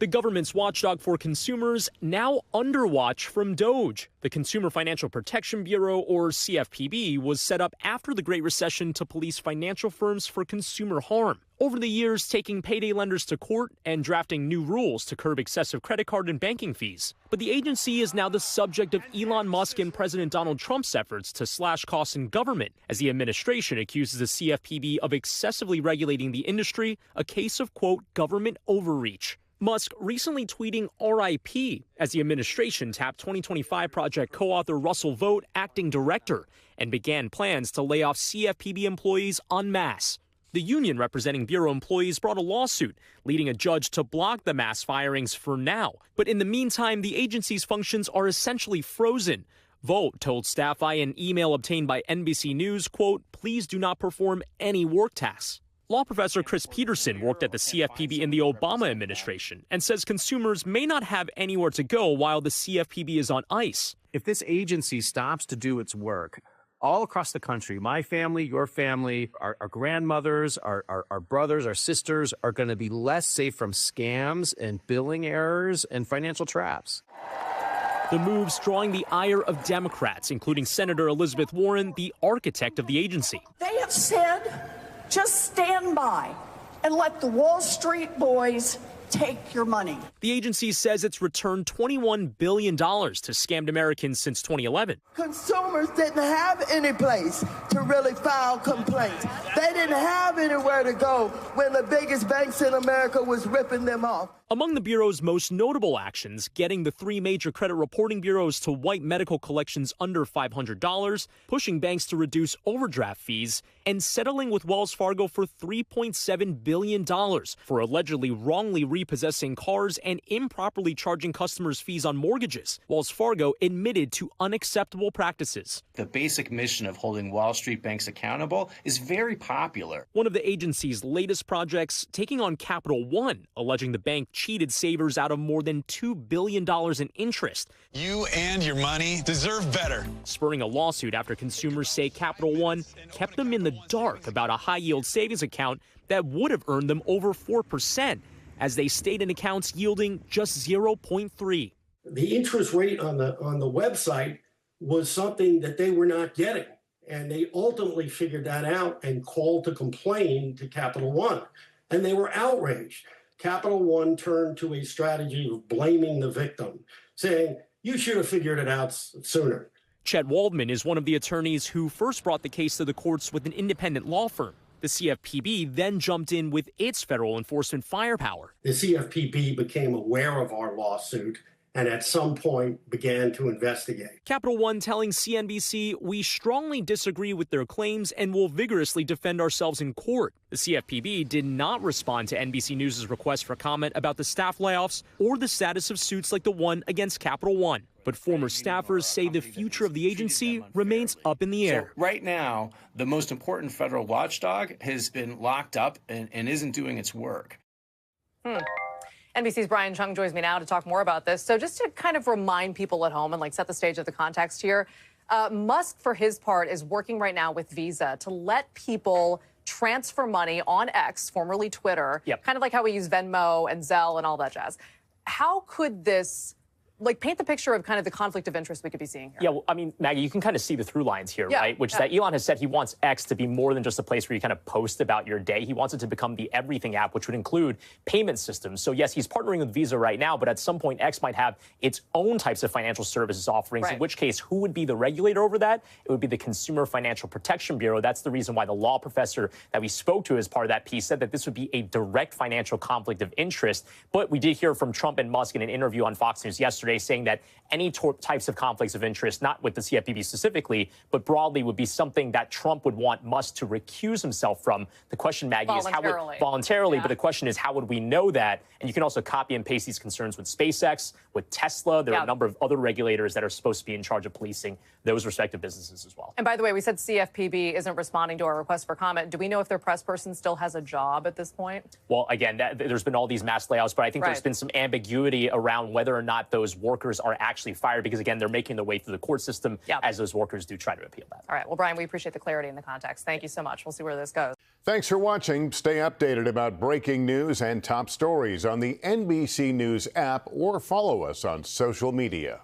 The government's watchdog for consumers now under watch from DOJ. The Consumer Financial Protection Bureau, or CFPB, was set up after the Great Recession to police financial firms for consumer harm. Over the years, taking payday lenders to court and drafting new rules to curb excessive credit card and banking fees. But the agency is now the subject of Elon Musk and President Donald Trump's efforts to slash costs in government, as the administration accuses the CFPB of excessively regulating the industry, a case of, quote, government overreach. Musk recently tweeting RIP as the administration tapped 2025 project co-author Russell Vought, acting director, and began plans to lay off CFPB employees en masse. The union representing Bureau employees brought a lawsuit, leading a judge to block the mass firings for now. But in the meantime, the agency's functions are essentially frozen. Vought told staff via an email obtained by NBC News, quote, please do not perform any work tasks. Law professor Chris Peterson worked at the CFPB in the Obama administration and says consumers may not have anywhere to go while the CFPB is on ice. If this agency stops to do its work, all across the country, my family, your family, our grandmothers, our brothers, our sisters are going to be less safe from scams and billing errors and financial traps. The move's drawing the ire of Democrats, including Senator Elizabeth Warren, the architect of the agency. They have said, just stand by and let the Wall Street boys take your money. The agency says it's returned $21 billion to scammed Americans since 2011. Consumers didn't have any place to really file complaints. They didn't have anywhere to go when the biggest banks in America was ripping them off. Among the Bureau's most notable actions, getting the three major credit reporting bureaus to wipe medical collections under $500, pushing banks to reduce overdraft fees, and settling with Wells Fargo for $3.7 billion for allegedly wrongly repossessing cars and improperly charging customers fees on mortgages. Wells Fargo admitted to unacceptable practices. The basic mission of holding Wall Street banks accountable is very popular. One of the agency's latest projects, taking on Capital One, alleging the bank cheated savers out of more than $2 billion in interest. You and your money deserve better. Spurring a lawsuit after consumers say Capital One kept them in the dark about a high-yield savings account that would have earned them over 4%, as they stayed in accounts yielding just 0.3. The interest rate on the website was something that they were not getting, and they ultimately figured that out and called to complain to Capital One, and they were outraged. Capital One turned to a strategy of blaming the victim, saying, you should have figured it out sooner. Chet Waldman is one of the attorneys who first brought the case to the courts with an independent law firm. The CFPB then jumped in with its federal enforcement firepower. The CFPB became aware of our lawsuit and at some point began to investigate. Capital One telling CNBC, we strongly disagree with their claims and will vigorously defend ourselves in court. The CFPB did not respond to NBC News' request for comment about the staff layoffs or the status of suits like the one against Capital One. But former staffers say the future of the agency remains up in the air. So right now, the most important federal watchdog has been locked up and isn't doing its work. NBC's Brian Cheung joins me now to talk more about this. So just to kind of remind people at home and set the stage of the context here, Musk, for his part, is working right now with Visa to let people transfer money on X, formerly Twitter, kind of like how we use Venmo and Zelle and all that jazz. How could this paint the picture of kind of the conflict of interest we could be seeing here? Yeah, well, I mean, Maggie, you can kind of see the through lines here, right? Which is that Elon has said he wants X to be more than just a place where you kind of post about your day. He wants it to become the everything app, which would include payment systems. So yes, he's partnering with Visa right now, but at some point X might have its own types of financial services offerings, in which case, who would be the regulator over that? It would be the Consumer Financial Protection Bureau. That's the reason why the law professor that we spoke to as part of that piece said that this would be a direct financial conflict of interest. But we did hear from Trump and Musk in an interview on Fox News yesterday saying that any types of conflicts of interest, not with the CFPB specifically, but broadly, would be something that Trump would want Musk to recuse himself from. The question, Maggie, is how would voluntarily, but the question is how would we know that? And you can also copy and paste these concerns with SpaceX, with Tesla. There are a number of other regulators that are supposed to be in charge of policing those respective businesses as well. And by the way, we said CFPB isn't responding to our request for comment. Do we know if their press person still has a job at this point? Well, again, there's been all these mass layoffs, but I think there's been some ambiguity around whether or not those those workers are actually fired because, again, they're making their way through the court system as those workers do try to appeal that. All right. Well, Brian, we appreciate the clarity and the context. Thank you so much. We'll see where this goes. Thanks for watching. Stay updated about breaking news and top stories on the NBC News app or follow us on social media.